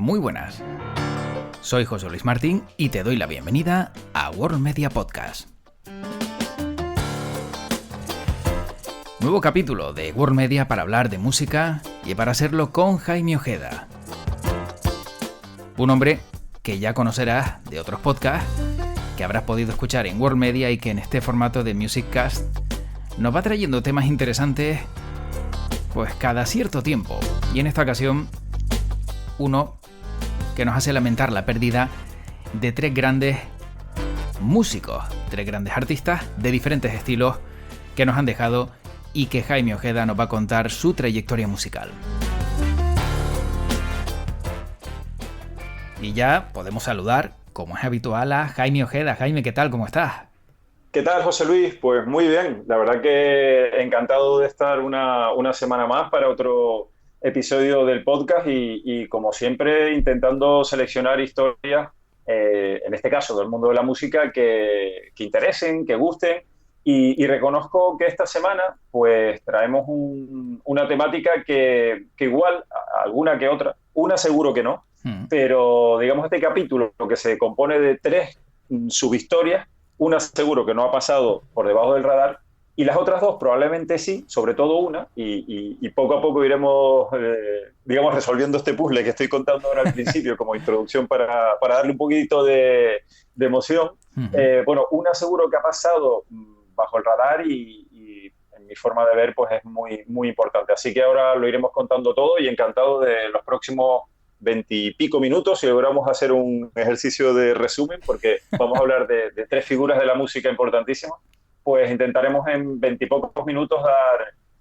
Muy buenas. Soy José Luis Martín y te doy la bienvenida a World Media Podcast. Nuevo capítulo de World Media para hablar de música y para hacerlo con Jaime Ojeda. Un hombre que ya conocerás de otros podcasts, que habrás podido escuchar en World Media y que en este formato de Music Cast nos va trayendo temas interesantes pues cada cierto tiempo. Y en esta ocasión, uno que nos hace lamentar la pérdida de tres grandes músicos, tres grandes artistas de diferentes estilos que nos han dejado y que Jaime Ojeda nos va a contar su trayectoria musical. Y ya podemos saludar, como es habitual, a Jaime Ojeda. Jaime, ¿qué tal? ¿Cómo estás? ¿Qué tal, José Luis? Pues muy bien. La verdad que encantado de estar una semana más para otro episodio del podcast y como siempre intentando seleccionar historias, en este caso del mundo de la música, que interesen, que gusten. Y reconozco que esta semana pues traemos una temática que igual, alguna que otra, una seguro que no, pero digamos este capítulo que se compone de tres subhistorias, una seguro que no ha pasado por debajo del radar y las otras dos probablemente sí, sobre todo una, y poco a poco iremos, digamos, resolviendo este puzzle que estoy contando ahora al principio como introducción para darle un poquito de emoción. Bueno, una seguro que ha pasado bajo el radar y en mi forma de ver pues es muy, muy importante. Así que ahora lo iremos contando todo y encantado de los próximos 20 y pico minutos si logramos hacer un ejercicio de resumen, porque vamos a hablar de tres figuras de la música importantísimas, pues intentaremos en 20 y pocos minutos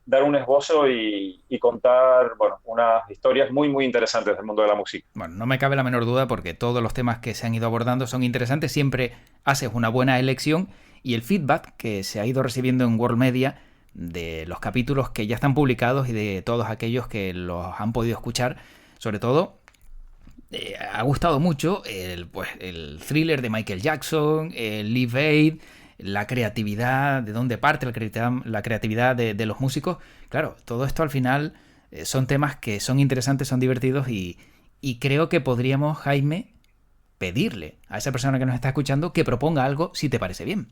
dar un esbozo y contar, bueno, unas historias muy, muy interesantes del mundo de la música. Bueno, no me cabe la menor duda porque todos los temas que se han ido abordando son interesantes, siempre haces una buena elección y el feedback que se ha ido recibiendo en World Media de los capítulos que ya están publicados y de todos aquellos que los han podido escuchar, sobre todo ha gustado mucho el thriller de Michael Jackson, el Live Aid, la creatividad, de dónde parte la creatividad de los músicos. Claro, todo esto al final son temas que son interesantes, son divertidos y creo que podríamos, Jaime, pedirle a esa persona que nos está escuchando que proponga algo si te parece bien.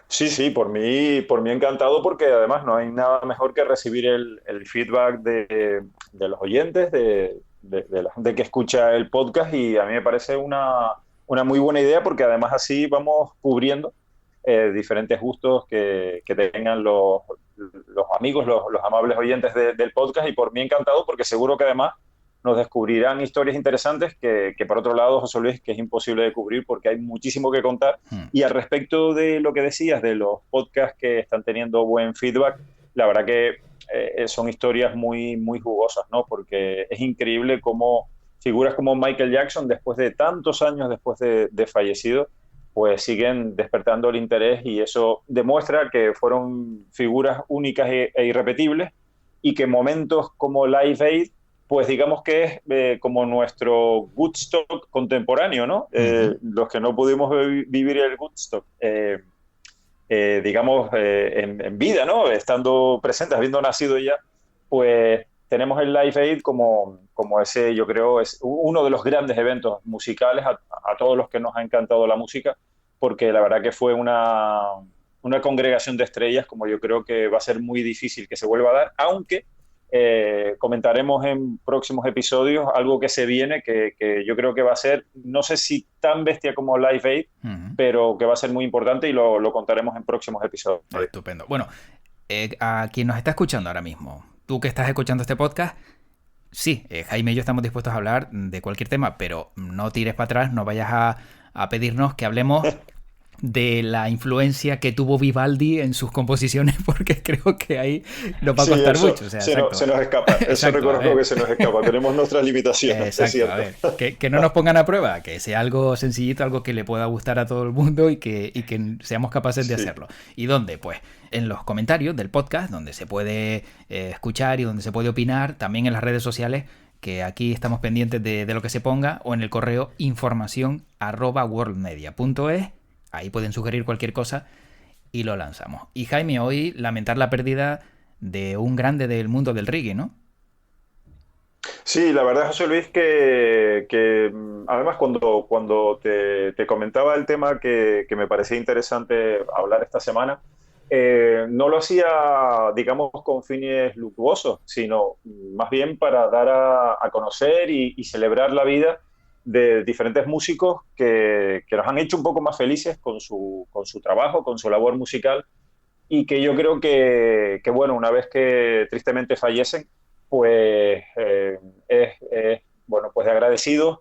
Sí, por mí encantado, porque además no hay nada mejor que recibir el feedback de los oyentes, de la gente que escucha el podcast, y a mí me parece una muy buena idea, porque además así vamos cubriendo diferentes gustos que tengan los amigos, los amables oyentes del podcast, y por mí encantado, porque seguro que además nos descubrirán historias interesantes que por otro lado, José Luis, que es imposible de cubrir porque hay muchísimo que contar. Y al respecto de lo que decías de los podcasts que están teniendo buen feedback, la verdad que son historias muy, muy jugosas, ¿no? Porque es increíble cómo figuras como Michael Jackson, después de tantos años después de fallecido, pues siguen despertando el interés, y eso demuestra que fueron figuras únicas e irrepetibles, y que momentos como Live Aid, pues digamos que es como nuestro Woodstock contemporáneo, ¿no? Los que no pudimos vivir el Woodstock, digamos, en vida, ¿no? Estando presentes, habiendo nacido ya, pues tenemos el Live Aid como ese, yo creo, es uno de los grandes eventos musicales a todos los que nos ha encantado la música, porque la verdad que fue una congregación de estrellas como yo creo que va a ser muy difícil que se vuelva a dar, aunque comentaremos en próximos episodios algo que se viene, que yo creo que va a ser, no sé si tan bestia como Live Aid, pero que va a ser muy importante, y lo contaremos en próximos episodios. Estupendo. Bueno, a quien nos está escuchando ahora mismo, tú que estás escuchando este podcast, sí, Jaime y yo estamos dispuestos a hablar de cualquier tema, pero no tires para atrás, no vayas a pedirnos que hablemos de la influencia que tuvo Vivaldi en sus composiciones, porque creo que ahí nos va a costar mucho. O sea, se nos escapa, eso reconozco que se nos escapa, tenemos nuestras limitaciones. Exacto, es cierto. A ver, que no nos pongan a prueba, que sea algo sencillito, algo que le pueda gustar a todo el mundo y que seamos capaces de hacerlo. ¿Y dónde? Pues en los comentarios del podcast, donde se puede escuchar y donde se puede opinar, también en las redes sociales, que aquí estamos pendientes de lo que se ponga, o en el correo información@worldmedia.es. Ahí pueden sugerir cualquier cosa y lo lanzamos. Y Jaime, hoy lamentar la pérdida de un grande del mundo del reggae, ¿no? Sí, la verdad, José Luis, que además cuando te comentaba el tema que me parecía interesante hablar esta semana, no lo hacía, digamos, con fines luctuosos, sino más bien para dar a conocer y celebrar la vida de diferentes músicos que nos han hecho un poco más felices con su trabajo, con su labor musical y que yo creo que, bueno, una vez que tristemente fallecen, pues bueno, pues de agradecidos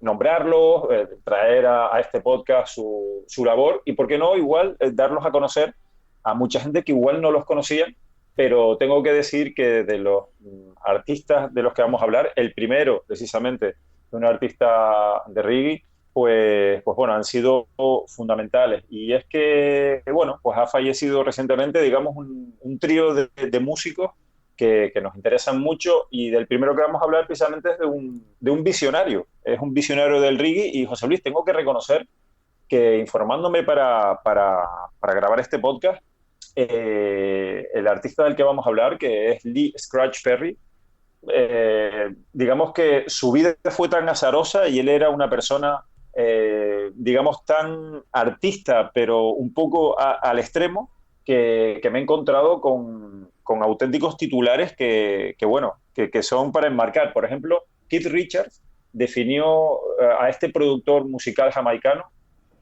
nombrarlos, traer a este podcast su labor y, ¿por qué no?, igual darlos a conocer a mucha gente que igual no los conocía, pero tengo que decir que de los artistas de los que vamos a hablar, el primero, precisamente, de un artista de reggae, pues bueno, han sido fundamentales. Y es que, bueno, pues ha fallecido recientemente, digamos, un trío de músicos que nos interesan mucho y del primero que vamos a hablar precisamente es de un visionario. Es un visionario del reggae y, José Luis, tengo que reconocer que informándome para grabar este podcast, el artista del que vamos a hablar, que es Lee Scratch Perry, digamos que su vida fue tan azarosa y él era una persona, digamos, tan artista, pero un poco al extremo, que me he encontrado con auténticos titulares bueno, que son para enmarcar. Por ejemplo, Keith Richards definió a este productor musical jamaicano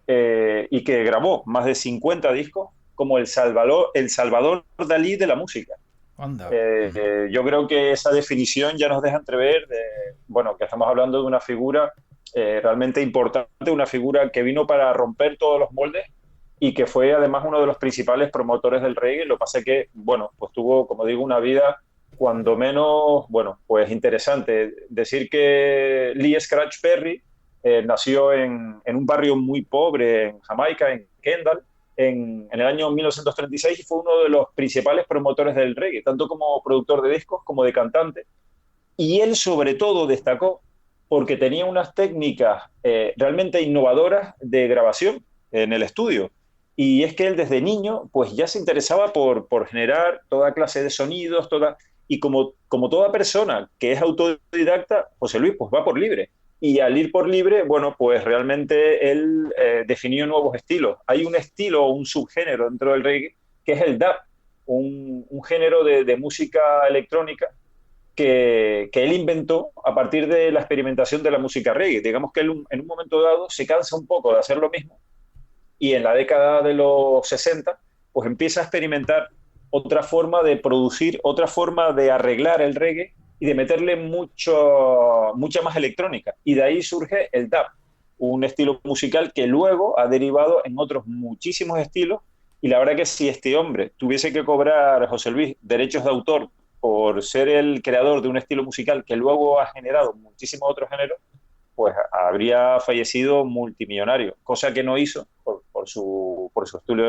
y que grabó más de 50 discos como el Salvador Dalí de la música. Anda. Yo creo que esa definición ya nos deja entrever, bueno, que estamos hablando de una figura realmente importante, una figura que vino para romper todos los moldes y que fue además uno de los principales promotores del reggae. Lo que pasa es que, bueno, pues tuvo, como digo, una vida cuando menos, bueno, pues interesante. Decir que Lee Scratch Perry nació en un barrio muy pobre en Jamaica, en Kendall, en el año 1936 y fue uno de los principales promotores del reggae, tanto como productor de discos como de cantante. Y él sobre todo destacó porque tenía unas técnicas realmente innovadoras de grabación en el estudio. Y es que él desde niño pues ya se interesaba por generar toda clase de sonidos, y como toda persona que es autodidacta, José Luis pues va por libre. Y al ir por libre, bueno, pues realmente él definió nuevos estilos. Hay un estilo o un subgénero dentro del reggae que es el dub, un género de música electrónica que él inventó a partir de la experimentación de la música reggae. Digamos que él en un momento dado se cansa un poco de hacer lo mismo y en la década de los 60 pues empieza a experimentar otra forma de producir, otra forma de arreglar el reggae y de meterle mucha más electrónica. Y de ahí surge el dub, un estilo musical que luego ha derivado en otros muchísimos estilos. Y la verdad que si este hombre tuviese que cobrar, José Luis, derechos de autor por ser el creador de un estilo musical que luego ha generado muchísimos otros géneros, pues habría fallecido multimillonario, cosa que no hizo por su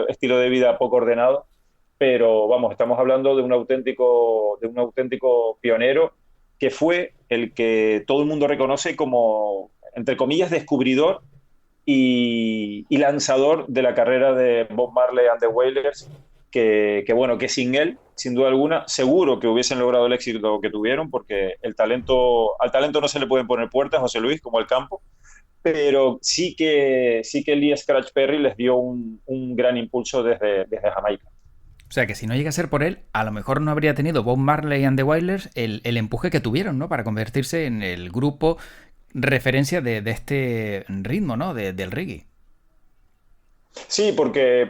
estilo de vida poco ordenado. Pero vamos, estamos hablando de un auténtico pionero que fue el que todo el mundo reconoce como, entre comillas, descubridor y lanzador de la carrera de Bob Marley and the Wailers, bueno, que sin él, sin duda alguna, seguro que hubiesen logrado el éxito que tuvieron, porque al talento no se le pueden poner puertas, José Luis, como el campo, pero sí que Lee Scratch Perry les dio un gran impulso desde Jamaica. O sea que si no llega a ser por él, a lo mejor no habría tenido Bob Marley and the Wailers el empuje que tuvieron, ¿no? Para convertirse en el grupo referencia de este ritmo, ¿no? Del reggae. Sí, porque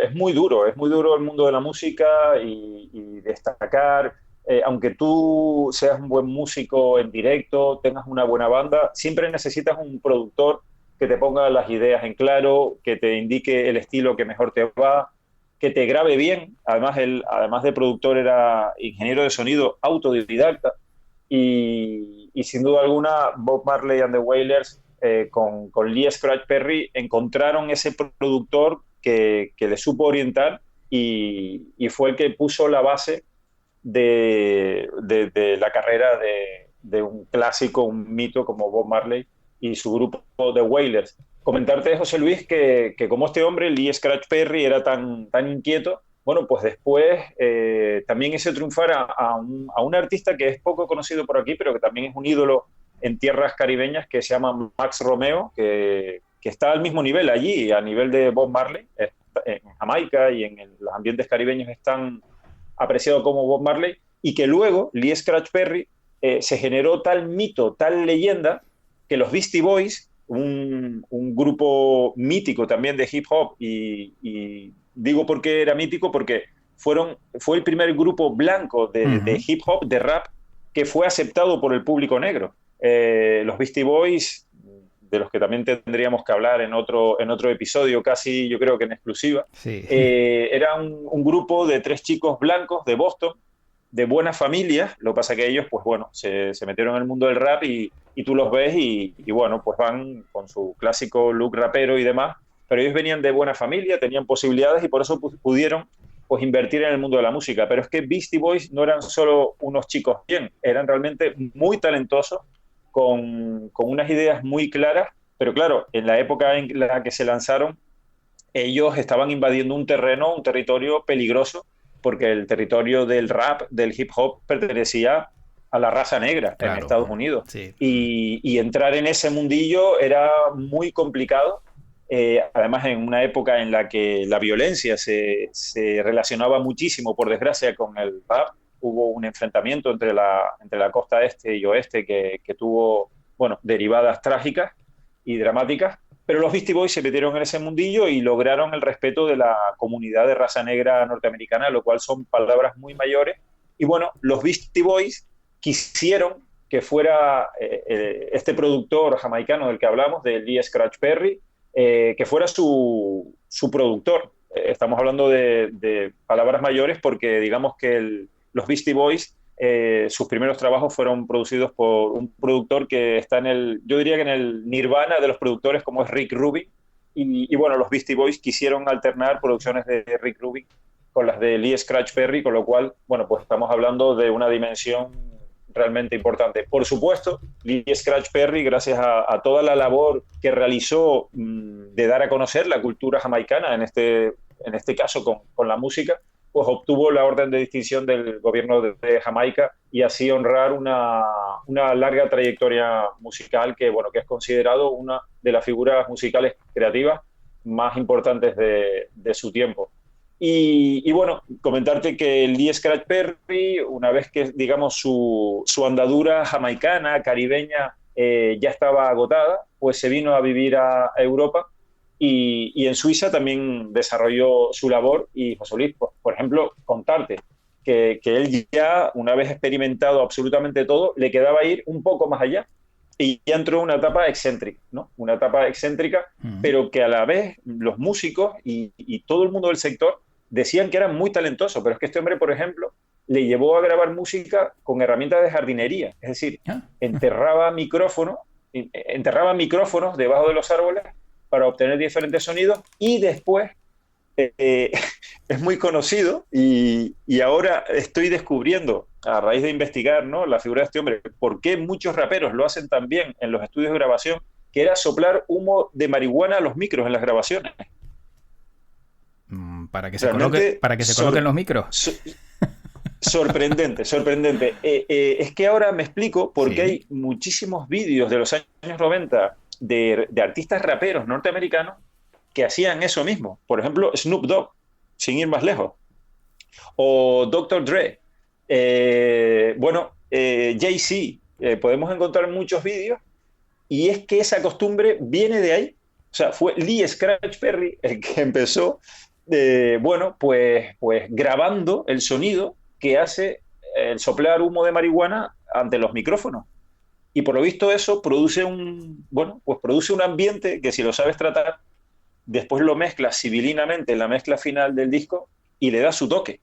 es muy duro el mundo de la música y destacar, aunque tú seas un buen músico en directo, tengas una buena banda, siempre necesitas un productor que te ponga las ideas en claro, que te indique el estilo que mejor te va, que te grabe bien. Además, él, además de productor, era ingeniero de sonido autodidacta y sin duda alguna Bob Marley and the Wailers con Lee Scratch Perry encontraron ese productor que le supo orientar y fue el que puso la base de la carrera de un clásico, un mito como Bob Marley y su grupo The Wailers. Comentarte, José Luis, que como este hombre, Lee Scratch Perry, era tan inquieto, bueno, pues después también hice triunfar a un artista que es poco conocido por aquí, pero que también es un ídolo en tierras caribeñas, que se llama Max Romeo, que está al mismo nivel allí, a nivel de Bob Marley, en Jamaica y en los ambientes caribeños están apreciado como Bob Marley, y que luego Lee Scratch Perry se generó tal mito, tal leyenda, que los Beastie Boys, un grupo mítico también de hip hop, y digo por qué era mítico, porque fue el primer grupo blanco de hip hop, de rap, que fue aceptado por el público negro. Los Beastie Boys, de los que también tendríamos que hablar en otro episodio, casi yo creo que en exclusiva, Sí. era un grupo de 3 chicos blancos de Boston, de buenas familias. Lo que pasa que ellos, pues bueno, se metieron en el mundo del rap, y tú los ves y bueno, pues van con su clásico look rapero y demás, pero ellos venían de buena familia, tenían posibilidades y por eso pudieron pues invertir en el mundo de la música. Pero es que Beastie Boys no eran solo unos chicos bien, eran realmente muy talentosos, con unas ideas muy claras, pero claro, en la época en la que se lanzaron, ellos estaban invadiendo un terreno, un territorio peligroso, porque el territorio del rap, del hip hop, pertenecía a la raza negra en Claro, Estados Unidos. sí. Y entrar en ese mundillo era muy complicado, además en una época en la que la violencia se relacionaba muchísimo, por desgracia, con el rap. Hubo un enfrentamiento entre la costa este y oeste que tuvo, bueno, derivadas trágicas y dramáticas, pero los Beastie Boys se metieron en ese mundillo y lograron el respeto de la comunidad de raza negra norteamericana, lo cual son palabras muy mayores. Y bueno, los Beastie Boys quisieron que fuera este productor jamaicano del que hablamos, de Lee Scratch Perry, que fuera su productor. Estamos hablando de palabras mayores porque digamos que los Beastie Boys, sus primeros trabajos fueron producidos por un productor que está yo diría que en el nirvana de los productores, como es Rick Rubin. Y bueno, los Beastie Boys quisieron alternar producciones de Rick Rubin con las de Lee Scratch Perry, con lo cual, bueno, pues estamos hablando de una dimensión realmente importante. Por supuesto, Lee Scratch Perry, gracias a toda la labor que realizó de dar a conocer la cultura jamaicana, en este caso con la música, pues obtuvo la orden de distinción del gobierno de Jamaica, y así honrar una larga trayectoria musical que, bueno, que es considerado una de las figuras musicales creativas más importantes de su tiempo. Y bueno, comentarte que el Lee Scratch Perry, una vez que, digamos, su andadura jamaicana, caribeña, ya estaba agotada, pues se vino a vivir a Europa, y en Suiza también desarrolló su labor. Y José Luis, pues, por ejemplo, contarte que él ya, una vez experimentado absolutamente todo, le quedaba ir un poco más allá, y ya entró en una etapa excéntrica, ¿no? Una etapa excéntrica, pero que a la vez los músicos y todo el mundo del sector decían que era muy talentoso. Pero es que este hombre, por ejemplo, le llevó a grabar música con herramientas de jardinería, es decir, Ah, enterraba micrófonos debajo de los árboles para obtener diferentes sonidos, y después eh, es muy conocido, y ahora estoy descubriendo, a raíz de investigar, ¿no?, la figura de este hombre, por qué muchos raperos lo hacen también en los estudios de grabación, que era soplar humo de marihuana a los micros en las grabaciones. Realmente para que se coloquen los micros. sorprendente, sorprendente. Es que ahora me explico por qué Sí. hay muchísimos vídeos de los años 90 de artistas raperos norteamericanos que hacían eso mismo. Por ejemplo, Snoop Dogg, sin ir más lejos, o Dr. Dre, Jay-Z. Podemos encontrar muchos vídeos, y es que esa costumbre viene de ahí. O sea, fue Lee Scratch Perry el que empezó, pues grabando el sonido que hace el soplar humo de marihuana ante los micrófonos. Y por lo visto eso produce un ambiente que, si lo sabes tratar, después lo mezclas civilinamente en la mezcla final del disco y le da su toque.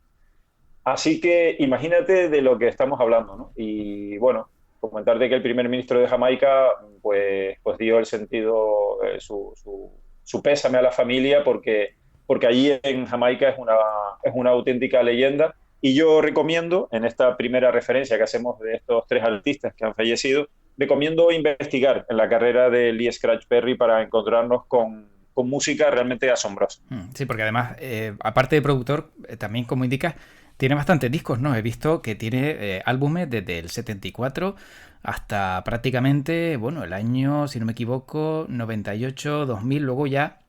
Así que imagínate de lo que estamos hablando, ¿no? Y bueno, comentarte que el primer ministro de Jamaica pues dio el sentido, su pésame a la familia, porque allí en Jamaica es una auténtica leyenda. Y yo recomiendo, en esta primera referencia que hacemos de estos 3 artistas que han fallecido, recomiendo investigar en la carrera de Lee Scratch Perry para encontrarnos con con música realmente asombrosa. Sí, porque además, aparte de productor, también como indicas, tiene bastantes discos, ¿no? He visto que tiene álbumes desde el 74 hasta prácticamente, bueno, el año, si no me equivoco, 98, 2000, luego ya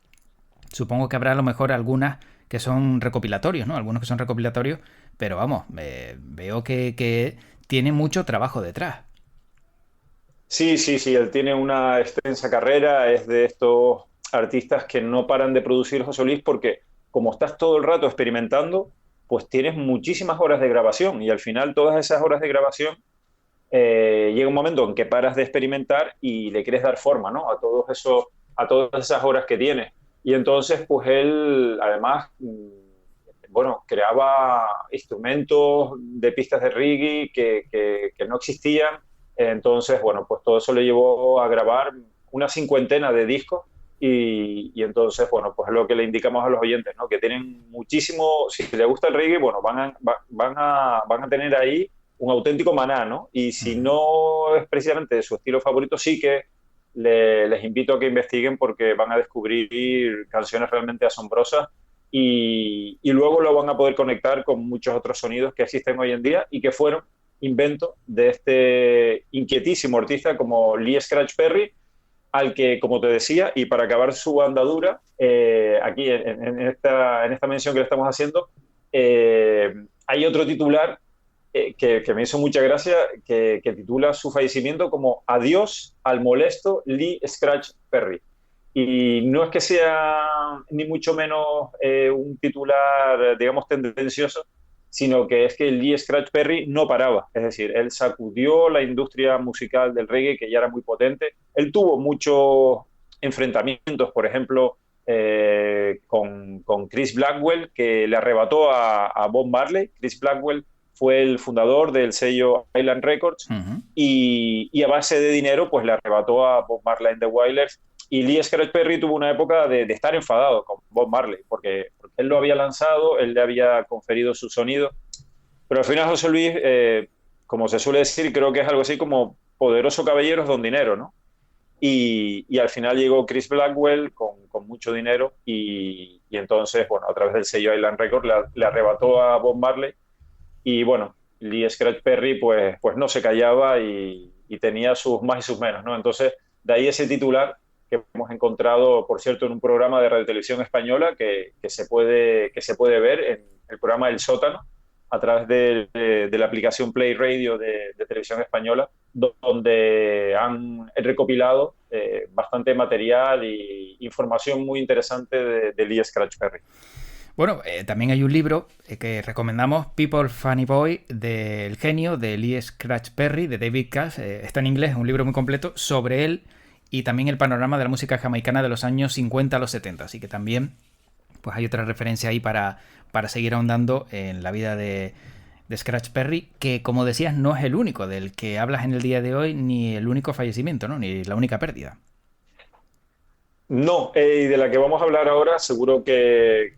supongo que habrá a lo mejor algunas que son recopilatorios, ¿no? Algunos que son recopilatorios, pero vamos, veo que tiene mucho trabajo detrás. Sí, sí, sí, él tiene una extensa carrera, es de estos artistas que no paran de producir, José Luis, porque como estás todo el rato experimentando, pues tienes muchísimas horas de grabación y al final todas esas horas de grabación llega un momento en que paras de experimentar y le quieres dar forma, ¿no? A todas esas horas que tienes. Y entonces, pues él, además, bueno, creaba instrumentos de pistas de reggae que no existían. Entonces, bueno, pues todo eso le llevó a grabar una cincuentena de discos y entonces, bueno, pues es lo que le indicamos a los oyentes, ¿no? Que tienen muchísimo, si les gusta el reggae, bueno, van a tener ahí un auténtico maná, ¿no? Y si no es precisamente de su estilo favorito, sí que les invito a que investiguen porque van a descubrir canciones realmente asombrosas y luego lo van a poder conectar con muchos otros sonidos que existen hoy en día y que fueron invento de este inquietísimo artista como Lee Scratch Perry, al que, como te decía, y para acabar su andadura, aquí en esta mención que le estamos haciendo, hay otro titular que me hizo mucha gracia, que titula su fallecimiento como Adiós al molesto Lee Scratch Perry. Y no es que sea ni mucho menos un titular, digamos, tendencioso, sino que es que Lee Scratch Perry no paraba. Es decir, él sacudió la industria musical del reggae, que ya era muy potente. Él tuvo muchos enfrentamientos, por ejemplo, con Chris Blackwell, que le arrebató a Bob Marley. Chris Blackwell fue el fundador del sello Island Records y a base de dinero pues le arrebató a Bob Marley and the Wailers y Lee Scratch Perry tuvo una época de estar enfadado con Bob Marley porque él lo había lanzado, él le había conferido su sonido, pero al final José Luis, como se suele decir, creo que es algo así como poderoso caballeros don dinero, ¿no? Y al final llegó Chris Blackwell con mucho dinero y entonces, bueno, a través del sello Island Records le arrebató a Bob Marley. Y bueno, Lee Scratch Perry pues no se callaba y tenía sus más y sus menos, ¿no? Entonces, de ahí ese titular que hemos encontrado, por cierto, en un programa de Radio Televisión Española que se puede ver en el programa El Sótano, a través de la aplicación Play Radio de Televisión Española, donde han recopilado bastante material e información muy interesante de Lee Scratch Perry. Bueno, también hay un libro que recomendamos, People Funny Boy, del genio de Lee Scratch Perry, de David Cash. Está en inglés, es un libro muy completo sobre él y también el panorama de la música jamaicana de los años 50 a los 70. Así que también pues hay otra referencia ahí para seguir ahondando en la vida de Scratch Perry, que como decías no es el único del que hablas en el día de hoy, ni el único fallecimiento, ¿no? Ni la única pérdida. No, y de la que vamos a hablar ahora, seguro que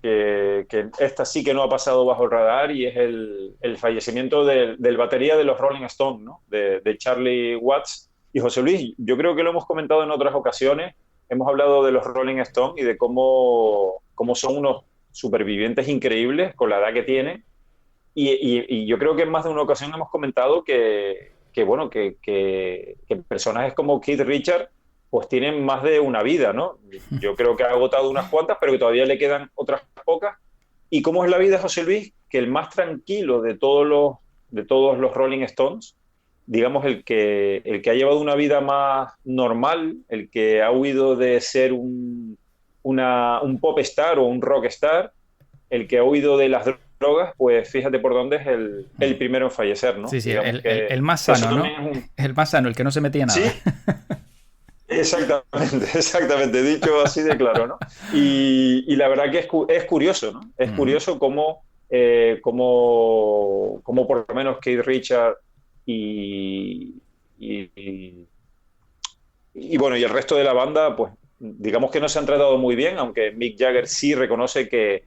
esta sí que no ha pasado bajo el radar y es el fallecimiento del batería de los Rolling Stones, ¿no? De Charlie Watts. Y José Luis, yo creo que lo hemos comentado en otras ocasiones, hemos hablado de los Rolling Stones y de cómo son unos supervivientes increíbles con la edad que tienen. Y yo creo que en más de una ocasión hemos comentado que personajes como Keith Richards pues tienen más de una vida, ¿no? Yo creo que ha agotado unas cuantas, pero que todavía le quedan otras pocas. ¿Y cómo es la vida, José Luis? Que el más tranquilo de todos los Rolling Stones, digamos el que ha llevado una vida más normal, el que ha huido de ser un pop star o un rock star, el que ha huido de las drogas, pues fíjate por dónde es el primero en fallecer, ¿no? Sí, el más sano, ¿no? El más sano, el que no se metía nada. Sí. Exactamente, dicho así de claro, ¿no? Y la verdad que es curioso, ¿no? Es curioso cómo por lo menos Keith Richards y bueno, y el resto de la banda, pues digamos que no se han tratado muy bien, aunque Mick Jagger sí reconoce que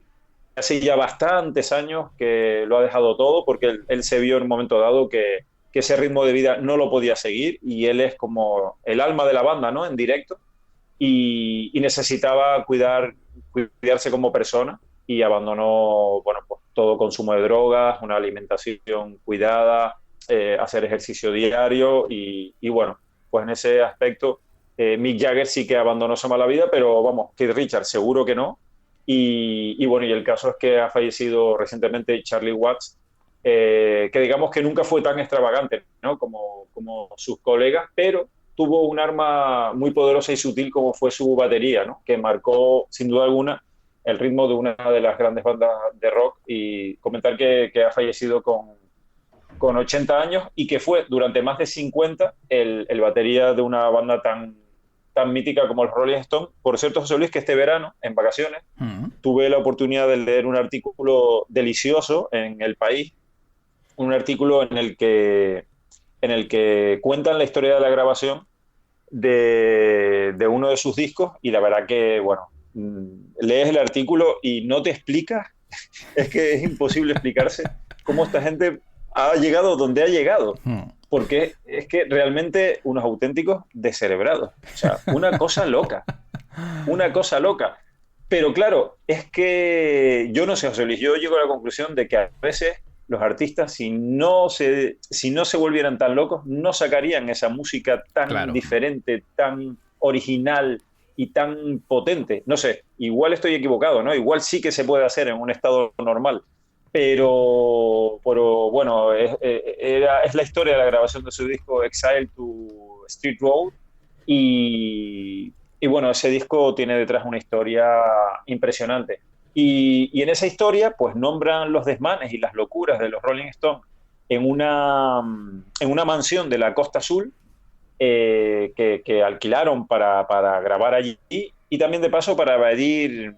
hace ya bastantes años que lo ha dejado todo, porque él se vio en un momento dado que ese ritmo de vida no lo podía seguir y él es como el alma de la banda, ¿no? En directo. y necesitaba cuidarse como persona y abandonó, bueno, pues todo consumo de drogas, una alimentación cuidada, hacer ejercicio diario y bueno, pues en ese aspecto Mick Jagger sí que abandonó su mala vida, pero vamos, Keith Richards seguro que no. Y bueno, y el caso es que ha fallecido recientemente Charlie Watts, que digamos que nunca fue tan extravagante, ¿no? como sus colegas, pero tuvo un arma muy poderosa y sutil como fue su batería, ¿no? Que marcó sin duda alguna el ritmo de una de las grandes bandas de rock y comentar que ha fallecido con 80 años y que fue durante más de 50 el batería de una banda tan mítica como los Rolling Stones. Por cierto, José Luis, que este verano, en vacaciones, tuve la oportunidad de leer un artículo delicioso en El País, un artículo en el que cuentan la historia de la grabación de uno de sus discos y la verdad que, bueno, lees el artículo y no te explicas, es que es imposible explicarse cómo esta gente ha llegado donde ha llegado, porque es que realmente unos auténticos descerebrados, o sea, una cosa loca. Pero claro, es que yo no sé, José Luis, yo llego a la conclusión de que a veces los artistas, si no se volvieran tan locos, no sacarían esa música tan diferente, tan original y tan potente. No sé, igual estoy equivocado, ¿no? Igual sí que se puede hacer en un estado normal. Pero bueno, es la historia de la grabación de su disco Exile to Street Road y bueno, ese disco tiene detrás una historia impresionante. Y en esa historia, pues nombran los desmanes y las locuras de los Rolling Stones en una mansión de la Costa Azul que alquilaron para grabar allí y también de paso para evadir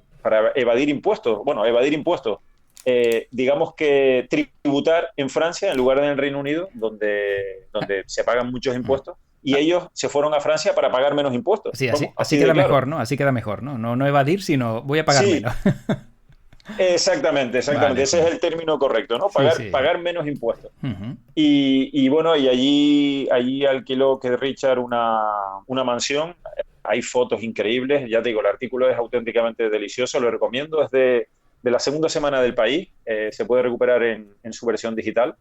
impuestos. Bueno, evadir impuestos. Digamos que tributar en Francia en lugar de en el Reino Unido, donde se pagan muchos impuestos. Y ellos se fueron a Francia para pagar menos impuestos. Sí, Vamos, así queda claro. Mejor, ¿no? Así queda mejor, ¿no? No evadir, sino voy a pagar menos. Exactamente. Vale, ese es el término correcto, ¿no? Pagar menos impuestos. Y bueno, y allí alquiló Keith Richards una mansión. Hay fotos increíbles. Ya te digo, el artículo es auténticamente delicioso, lo recomiendo. Es de la segunda semana del País. Se puede recuperar en su versión digital.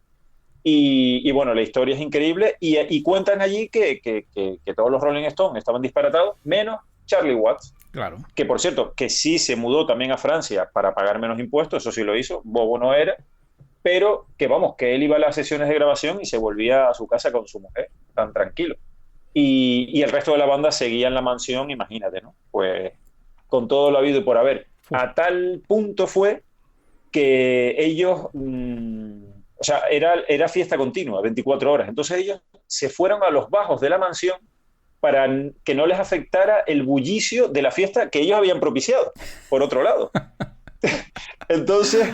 Y bueno, la historia es increíble y cuentan allí que todos los Rolling Stones estaban disparatados, menos Charlie Watts, claro. Que por cierto, que sí se mudó también a Francia para pagar menos impuestos, eso sí lo hizo, bobo no era, pero que vamos, que él iba a las sesiones de grabación y se volvía a su casa con su mujer, tan tranquilo. Y el resto de la banda seguía en la mansión, imagínate, ¿no? Pues con todo lo habido y por haber. A tal punto fue que ellos... o sea, era fiesta continua, 24 horas. Entonces ellos se fueron a los bajos de la mansión para que no les afectara el bullicio de la fiesta que ellos habían propiciado, por otro lado. Entonces,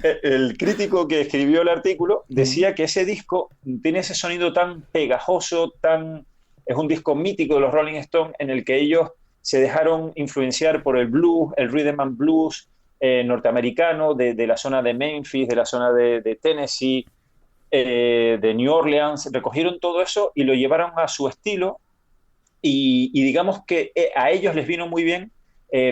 el crítico que escribió el artículo decía que ese disco tiene ese sonido tan pegajoso, es un disco mítico de los Rolling Stones en el que ellos se dejaron influenciar por el blues, el rhythm and blues, norteamericano, de la zona de Memphis, de la zona de Tennessee, de New Orleans, recogieron todo eso y lo llevaron a su estilo y digamos que a ellos les vino muy bien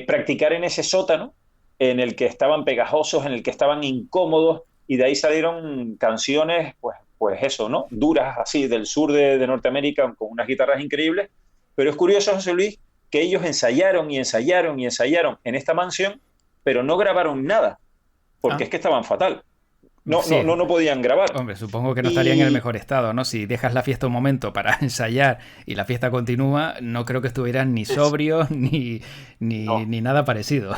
practicar en ese sótano en el que estaban pegajosos, en el que estaban incómodos y de ahí salieron canciones, pues eso, ¿no? Duras así del sur de Norteamérica con unas guitarras increíbles, pero es curioso, José Luis, que ellos ensayaron y ensayaron y ensayaron en esta mansión pero no grabaron nada, porque es que estaban fatal. No podían grabar. Hombre, supongo que no estarían en el mejor estado, ¿no? Si dejas la fiesta un momento para ensayar y la fiesta continúa, no creo que estuvieran ni sobrios ni nada parecido.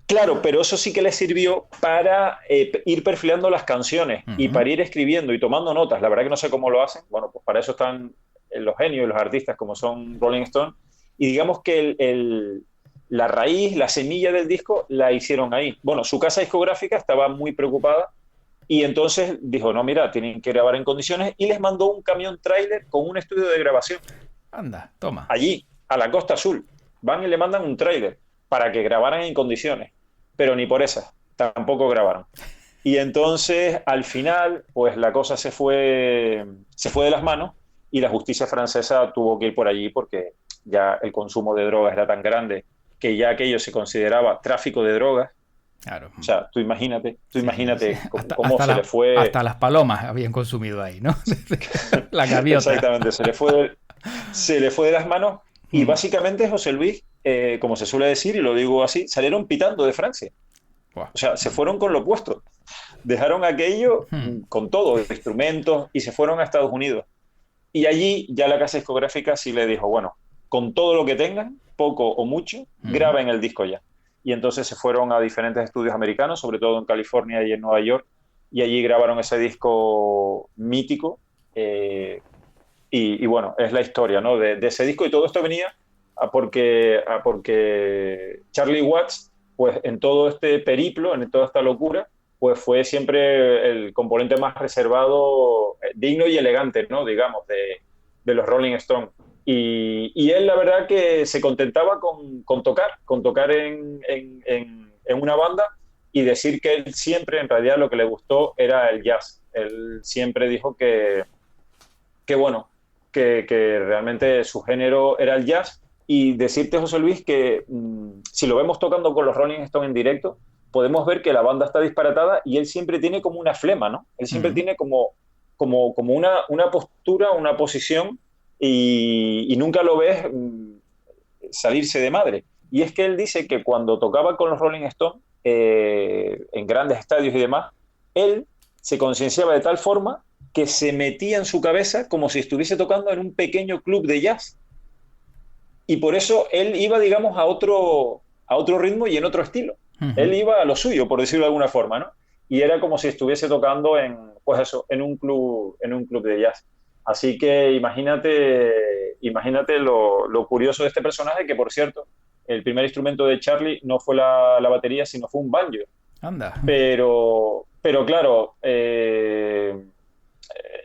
Claro, pero eso sí que les sirvió para ir perfilando las canciones y para ir escribiendo y tomando notas. La verdad que no sé cómo lo hacen. Bueno, pues para eso están los genios y los artistas como son Rolling Stone. Y digamos que la raíz, la semilla del disco, la hicieron ahí. Bueno, su casa discográfica estaba muy preocupada y entonces dijo, no, mira, tienen que grabar en condiciones y les mandó un camión tráiler con un estudio de grabación. Anda, toma. Allí, a la Costa Azul. Van y le mandan un tráiler para que grabaran en condiciones, pero ni por esas, tampoco grabaron. Y entonces, al final, pues la cosa se fue de las manos y la justicia francesa tuvo que ir por allí porque ya el consumo de drogas era tan grande que ya aquello se consideraba tráfico de drogas. Claro. O sea, tú imagínate Sí. cómo se le fue... Hasta las palomas habían consumido ahí, ¿no? La gaviota. Exactamente, se le fue de las manos y básicamente José Luis, como se suele decir, y lo digo así, salieron pitando de Francia. Buah. O sea, se fueron con lo opuesto. Dejaron aquello con todo, instrumentos, y se fueron a Estados Unidos. Y allí ya la casa discográfica sí le dijo, bueno, con todo lo que tengan, poco o mucho, graben el disco ya. Y entonces se fueron a diferentes estudios americanos, sobre todo en California y en Nueva York, y allí grabaron ese disco mítico. Y bueno, es la historia, ¿no? de ese disco, y todo esto venía porque Charlie Watts, pues en todo este periplo, en toda esta locura, pues fue siempre el componente más reservado, digno y elegante, ¿no? Digamos, de los Rolling Stones. Y él, la verdad, que se contentaba con tocar en una banda, y decir que él siempre, en realidad, lo que le gustó era el jazz. Él siempre dijo que bueno, que realmente su género era el jazz. Y decirte, José Luis, que si lo vemos tocando con los Rolling Stones en directo, podemos ver que la banda está disparatada y él siempre tiene como una flema, ¿no? Él siempre tiene como una postura, una posición, y nunca lo ves salirse de madre. Y es que él dice que cuando tocaba con los Rolling Stones, en grandes estadios y demás, él se concienciaba de tal forma que se metía en su cabeza como si estuviese tocando en un pequeño club de jazz. Y por eso él iba, digamos, a otro ritmo y en otro estilo. Él iba a lo suyo, por decirlo de alguna forma, ¿no? Y era como si estuviese tocando pues eso, en un club de jazz. Así que imagínate lo curioso de este personaje, que, por cierto, el primer instrumento de Charlie no fue la batería, sino fue un banjo. Anda. Pero claro,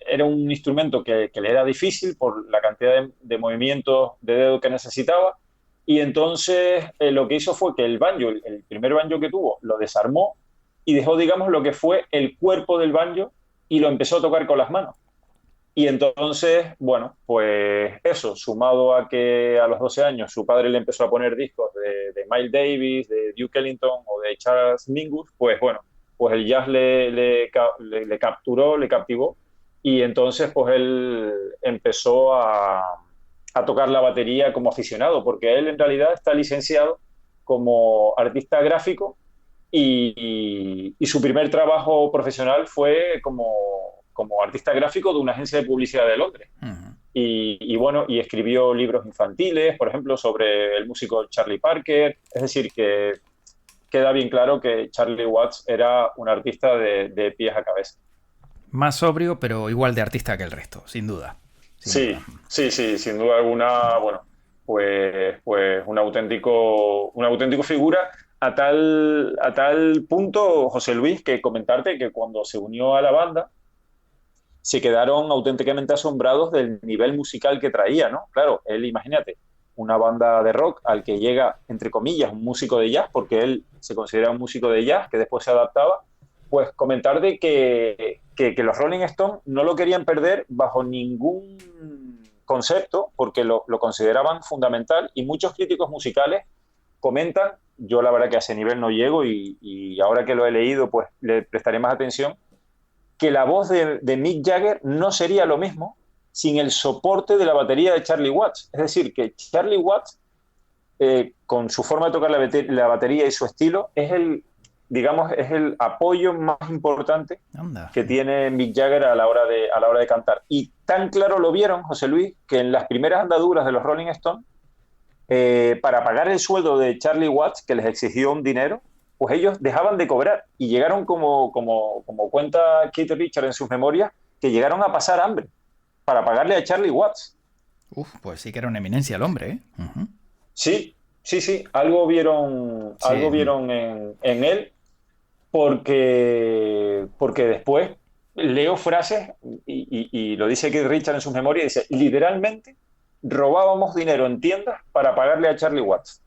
era un instrumento que le era difícil por la cantidad de movimientos de dedo que necesitaba, y entonces lo que hizo fue que el banjo, el primer banjo que tuvo, lo desarmó y dejó, digamos, lo que fue el cuerpo del banjo, y lo empezó a tocar con las manos. Y entonces, bueno, pues eso, sumado a que a los 12 años su padre le empezó a poner discos de Miles Davis, de Duke Ellington o de Charles Mingus, pues bueno, pues el jazz le capturó, le captivó, y entonces pues él empezó a tocar la batería como aficionado, porque él en realidad está licenciado como artista gráfico, y su primer trabajo profesional fue como artista gráfico de una agencia de publicidad de Londres. Y bueno, y escribió libros infantiles, por ejemplo, sobre el músico Charlie Parker. Es decir, que queda bien claro que Charlie Watts era un artista de pies a cabeza. Más sobrio, pero igual de artista que el resto, sin duda. Sí, sin duda alguna. Bueno, pues un auténtico figura, a tal punto, José Luis, que comentarte que cuando se unió a la banda se quedaron auténticamente asombrados del nivel musical que traía, ¿no? Claro, él, imagínate, una banda de rock al que llega, entre comillas, un músico de jazz, porque él se considera un músico de jazz que después se adaptaba. Pues comentarte que los Rolling Stones no lo querían perder bajo ningún concepto, porque lo consideraban fundamental, y muchos críticos musicales comentan, yo la verdad que a ese nivel no llego, y ahora que lo he leído pues le prestaré más atención, que la voz de Mick Jagger no sería lo mismo sin el soporte de la batería de Charlie Watts. Es decir, que Charlie Watts, con su forma de tocar la batería y su estilo, es el apoyo más importante que tiene Mick Jagger a la hora de cantar. Y tan claro lo vieron, José Luis, que en las primeras andaduras de los Rolling Stones, para pagar el sueldo de Charlie Watts, que les exigió un dinero, pues ellos dejaban de cobrar, y llegaron, como cuenta Keith Richards en sus memorias, que llegaron a pasar hambre para pagarle a Charlie Watts. Pues sí que era una eminencia el hombre, ¿eh? Sí, algo vieron en él, porque después leo frases, y lo dice Keith Richards en sus memorias, dice, literalmente robábamos dinero en tiendas para pagarle a Charlie Watts.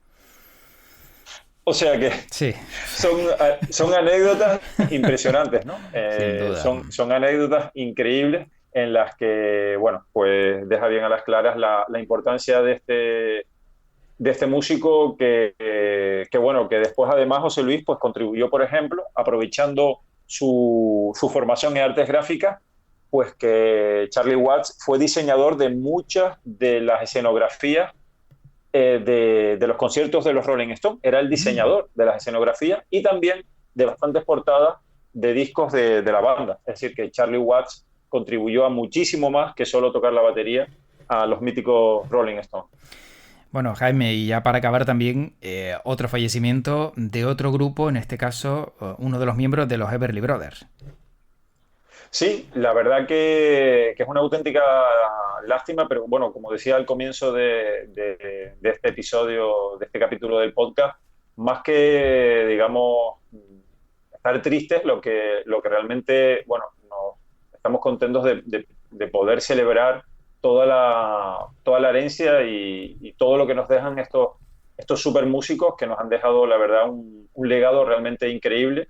O sea que sí. son anécdotas impresionantes, ¿no? Sin duda. Son anécdotas increíbles, en las que, bueno, pues deja bien a las claras la importancia de este músico bueno, que después además José Luis pues contribuyó, por ejemplo, aprovechando su formación en artes gráficas, pues que Charlie Watts fue diseñador de muchas de las escenografías de los conciertos de los Rolling Stones. Era el diseñador de las escenografías y también de bastantes portadas de discos de la banda. Es decir, que Charlie Watts contribuyó a muchísimo más que solo tocar la batería a los míticos Rolling Stones. Bueno, Jaime, y ya para acabar también, otro fallecimiento de otro grupo, en este caso uno de los miembros de los Everly Brothers. Sí, la verdad que es una auténtica lástima, pero bueno, como decía al comienzo de este episodio, de este capítulo del podcast, más que, digamos, estar tristes, lo que realmente, bueno, estamos contentos de poder celebrar toda la herencia y todo lo que nos dejan estos super músicos que nos han dejado, la verdad, un legado realmente increíble.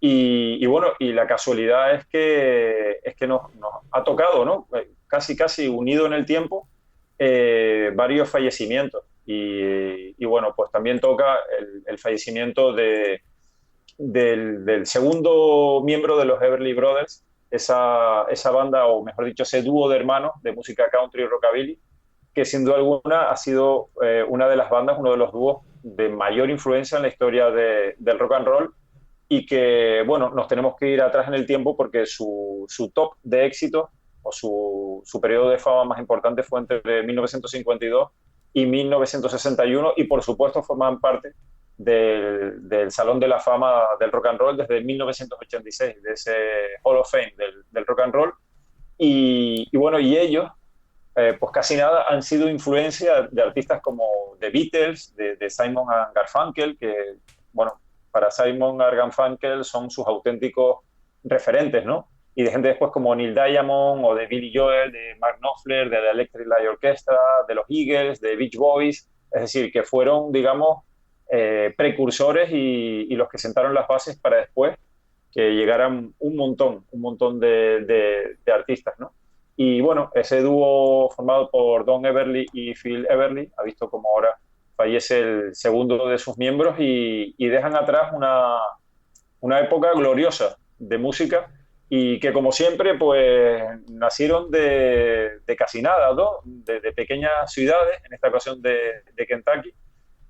Y bueno, y la casualidad es que nos ha tocado, ¿no? Casi unido en el tiempo, varios fallecimientos. Y bueno, pues también toca el fallecimiento del segundo miembro de los Everly Brothers, esa banda, o mejor dicho, ese dúo de hermanos de música country y rockabilly, que sin duda alguna ha sido una de las bandas, uno de los dúos de mayor influencia en la historia del rock and roll, y que, bueno, nos tenemos que ir atrás en el tiempo porque su top de éxitos o su periodo de fama más importante fue entre 1952 y 1961 y, por supuesto, formaban parte del Salón de la Fama del Rock and Roll desde 1986, de ese Hall of Fame del Rock and Roll. Y bueno, y ellos, pues casi nada han sido influencia de artistas como The Beatles, de Simon and Garfunkel, que, bueno, para Simon and Garfunkel son sus auténticos referentes, ¿no? Y de gente después como Neil Diamond o de Billy Joel, de Mark Knopfler, de la Electric Light Orchestra, de los Eagles, de Beach Boys, es decir, que fueron, digamos, precursores y los que sentaron las bases para después que llegaran un montón de artistas, ¿no? Y bueno, ese dúo formado por Don Everly y Phil Everly ha visto como ahora fallece el segundo de sus miembros y dejan atrás una época gloriosa de música y que, como siempre, pues nacieron de casi nada, ¿no? De pequeñas ciudades, en esta ocasión de Kentucky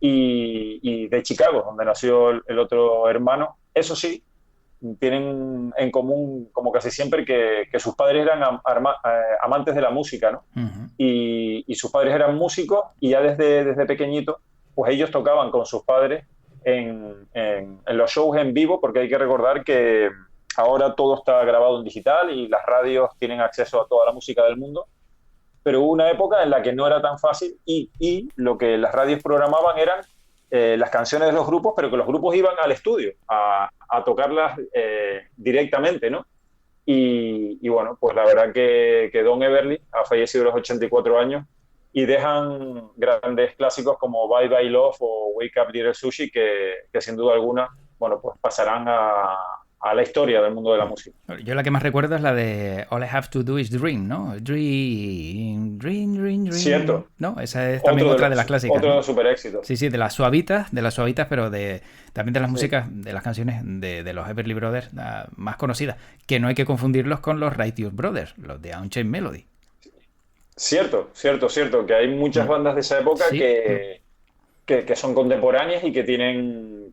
y de Chicago, donde nació el otro hermano. Eso sí, tienen en común, como casi siempre, que sus padres eran amantes de la música, ¿no? Uh-huh. Y sus padres eran músicos y ya desde pequeñitos, pues ellos tocaban con sus padres en los shows en vivo, porque hay que recordar que ahora todo está grabado en digital y las radios tienen acceso a toda la música del mundo, pero hubo una época en la que no era tan fácil y lo que las radios programaban eran las canciones de los grupos, pero que los grupos iban al estudio a tocarlas directamente, ¿no? Y bueno, pues la verdad que Don Everly ha fallecido a los 84 años y dejan grandes clásicos como Bye Bye Love o Wake Up Little Sushi que sin duda alguna, bueno, pues pasarán a la historia del mundo de la música. Yo la que más recuerdo es la de All I Have to Do is Dream, ¿no? Dream, dream, dream, dream. Cierto. ¿No? Esa es también otra de las clásicas. Otro ¿no? de los super éxitos. Sí, de las suavitas, pero también de las músicas, de las canciones de los Everly Brothers más conocidas, que no hay que confundirlos con los Righteous Brothers, los de Unchained Melody. Cierto, que hay muchas bandas de esa época Sí. que son contemporáneas y que tienen,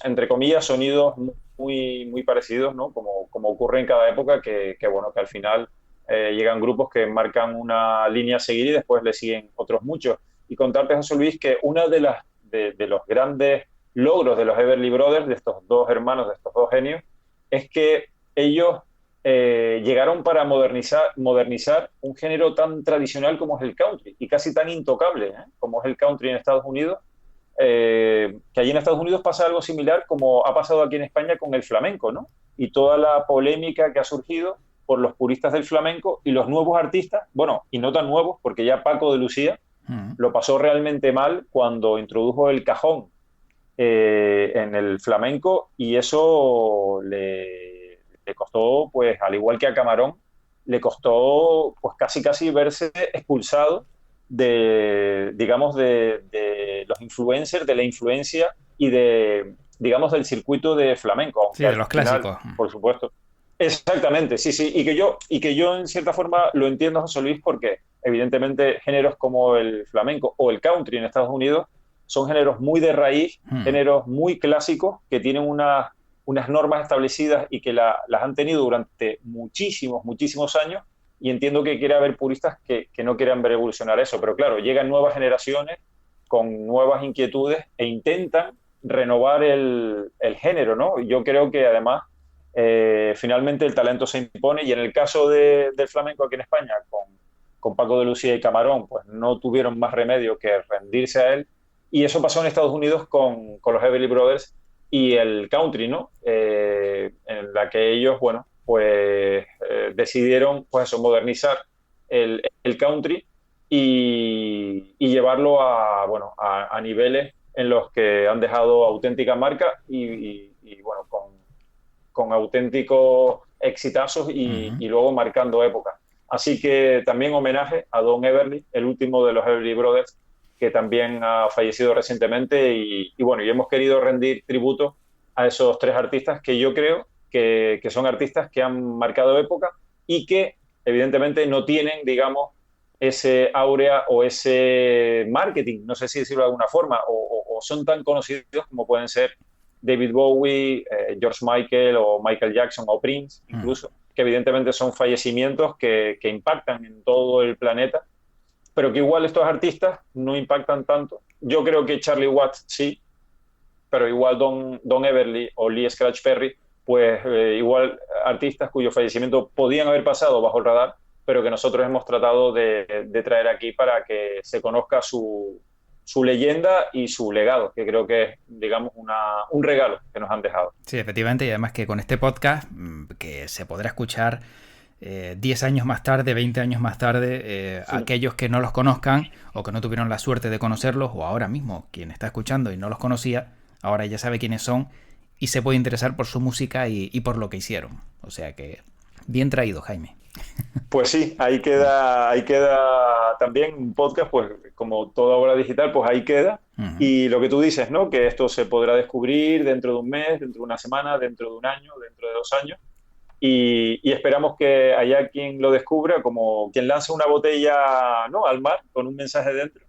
entre comillas, sonidos muy parecidos, ¿no? Como ocurre en cada época, que bueno, que al final llegan grupos que marcan una línea a seguir y después le siguen otros muchos. Y contarte, José Luis, que una de los grandes logros de los Everly Brothers, de estos dos hermanos, de estos dos genios, es que ellos llegaron para modernizar un género tan tradicional como es el country y casi tan intocable como es el country en Estados Unidos, que allí en Estados Unidos pasa algo similar como ha pasado aquí en España con el flamenco, ¿no? Y toda la polémica que ha surgido por los puristas del flamenco y los nuevos artistas, bueno, y no tan nuevos, porque ya Paco de Lucía lo pasó realmente mal cuando introdujo el cajón en el flamenco y eso le costó, pues al igual que a Camarón, le costó pues casi verse expulsado de, digamos, de los influencers, de la influencia y de, digamos, del circuito de flamenco, Sí, aunque de al los final, clásicos. por supuesto. Exactamente, sí, sí, y que yo en cierta forma lo entiendo, José Luis, porque evidentemente géneros como el flamenco o el country en Estados Unidos son géneros muy de raíz, Hmm. géneros muy clásicos que tienen unas normas establecidas y que las han tenido durante muchísimos años, y entiendo que quiere haber puristas que no quieran ver evolucionar eso, pero claro, llegan nuevas generaciones con nuevas inquietudes e intentan renovar el género, ¿no? Yo creo que además finalmente el talento se impone, y en el caso del flamenco aquí en España, con Paco de Lucía y Camarón, pues no tuvieron más remedio que rendirse a él, y eso pasó en Estados Unidos con los Everly Brothers y el country, ¿no? En la que ellos, bueno, pues decidieron, pues eso, modernizar el country y llevarlo a, bueno, a niveles en los que han dejado auténtica marca y, bueno, con auténticos exitazos Ujú. y luego marcando época. Así que también homenaje a Don Everly, el último de los Everly Brothers, que también ha fallecido recientemente, y bueno, y hemos querido rendir tributo a esos tres artistas que yo creo que son artistas que han marcado época y que evidentemente no tienen, digamos, ese áurea o ese marketing, no sé si decirlo de alguna forma, o son tan conocidos como pueden ser David Bowie, George Michael o Michael Jackson o Prince, Mm. incluso, que evidentemente son fallecimientos que impactan en todo el planeta, pero que igual estos artistas no impactan tanto. Yo creo que Charlie Watts sí, pero igual Don Everly o Lee Scratch Perry, pues igual artistas cuyo fallecimiento podían haber pasado bajo el radar, pero que nosotros hemos tratado de traer aquí para que se conozca su leyenda y su legado, que creo que es, digamos, un regalo que nos han dejado. Sí, efectivamente, y además que con este podcast, que se podrá escuchar 10 años más tarde, 20 años más tarde, Sí. aquellos que no los conozcan o que no tuvieron la suerte de conocerlos, o ahora mismo quien está escuchando y no los conocía, ahora ya sabe quiénes son y se puede interesar por su música y por lo que hicieron. O sea que, bien traído, Jaime. Pues sí, ahí queda también un podcast, pues como toda obra digital, pues ahí queda. Ujú. Y lo que tú dices, ¿no? Que esto se podrá descubrir dentro de un mes, dentro de una semana, dentro de un año, dentro de 2 años. Y esperamos que haya quien lo descubra, como quien lanza una botella, ¿no?, al mar con un mensaje dentro,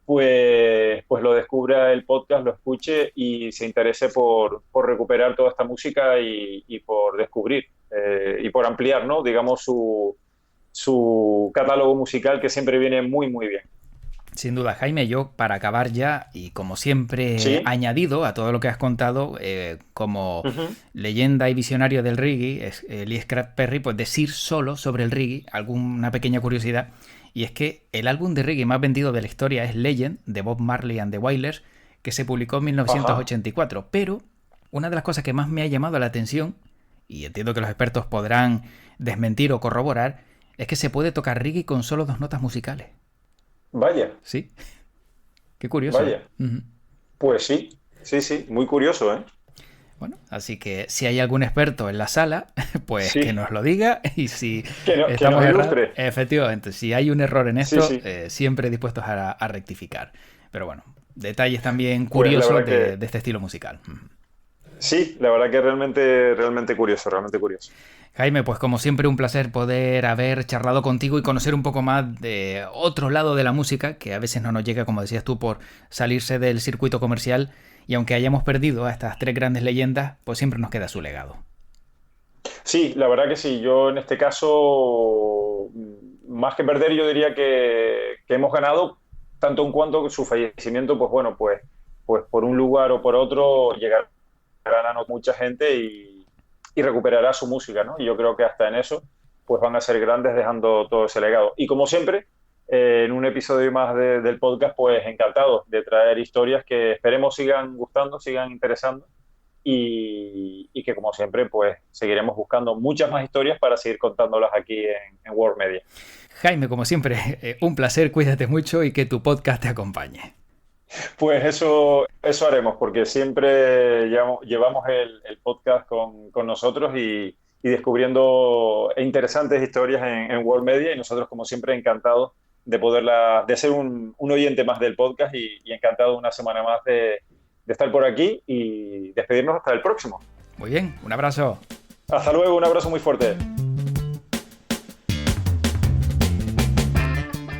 pues lo descubra el podcast, lo escuche y se interese por recuperar toda esta música y por descubrir y por ampliar, ¿no?, digamos, su catálogo musical, que siempre viene muy bien. Sin duda, Jaime, yo para acabar ya, y como siempre ¿Sí? añadido a todo lo que has contado, como Ujú. leyenda y visionario del reggae, Lee Scratch Perry, pues decir solo sobre el reggae alguna pequeña curiosidad, y es que el álbum de reggae más vendido de la historia es Legend, de Bob Marley and the Wailers, que se publicó en Ajá. 1984, pero una de las cosas que más me ha llamado la atención, y entiendo que los expertos podrán desmentir o corroborar, es que se puede tocar reggae con solo dos notas musicales. Vaya, Sí, qué curioso, ¿eh? vaya. Ujú. Pues sí, sí, sí, muy curioso, ¿eh? Bueno, así que si hay algún experto en la sala, pues que Sí, nos lo diga, y si que estamos nos errados, ilustre. efectivamente, si hay un error en Sí, esto, sí. siempre dispuestos a rectificar. Pero bueno, detalles también Pues la curiosos verdad de, que de este estilo musical. Ujú. sí, la verdad que realmente curioso, realmente curioso. Jaime, pues como siempre un placer poder haber charlado contigo y conocer un poco más de otro lado de la música, que a veces no nos llega, como decías tú, por salirse del circuito comercial, y aunque hayamos perdido a estas tres grandes leyendas, pues siempre nos queda su legado. Sí, la verdad que sí. Yo en este caso, más que perder, yo diría que hemos ganado, tanto en cuanto su fallecimiento, pues bueno, pues por un lugar o por otro llegará a mucha gente y recuperará su música, ¿no? Y yo creo que hasta en eso, pues van a ser grandes dejando todo ese legado. Y como siempre, en un episodio más del podcast, pues encantado de traer historias que esperemos sigan gustando, sigan interesando, y que como siempre pues seguiremos buscando muchas más historias para seguir contándolas aquí en World Media. Jaime, como siempre, un placer, cuídate mucho y que tu podcast te acompañe. Pues eso haremos, porque siempre llevamos el podcast con nosotros, y descubriendo interesantes historias en World Media, y nosotros, como siempre, encantados de ser un oyente más del podcast y encantado una semana más de estar por aquí y despedirnos hasta el próximo. Muy bien, un abrazo. Hasta luego, un abrazo muy fuerte.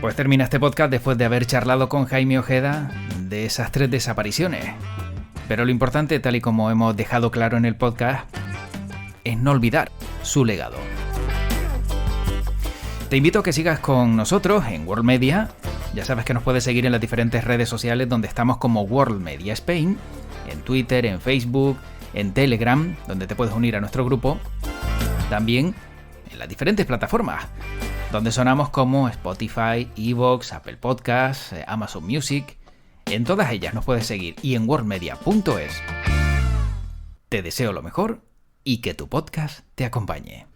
Pues termina este podcast después de haber charlado con Jaime Ojeda de esas 3 desapariciones. Pero lo importante, tal y como hemos dejado claro en el podcast, es no olvidar su legado. Te invito a que sigas con nosotros en World Media. Ya sabes que nos puedes seguir en las diferentes redes sociales donde estamos como World Media Spain, en Twitter, en Facebook, en Telegram, donde te puedes unir a nuestro grupo. También en las diferentes plataformas, donde sonamos como Spotify, Evox, Apple Podcasts, Amazon Music. En todas ellas nos puedes seguir y en worldmedia.es. Te deseo lo mejor y que tu podcast te acompañe.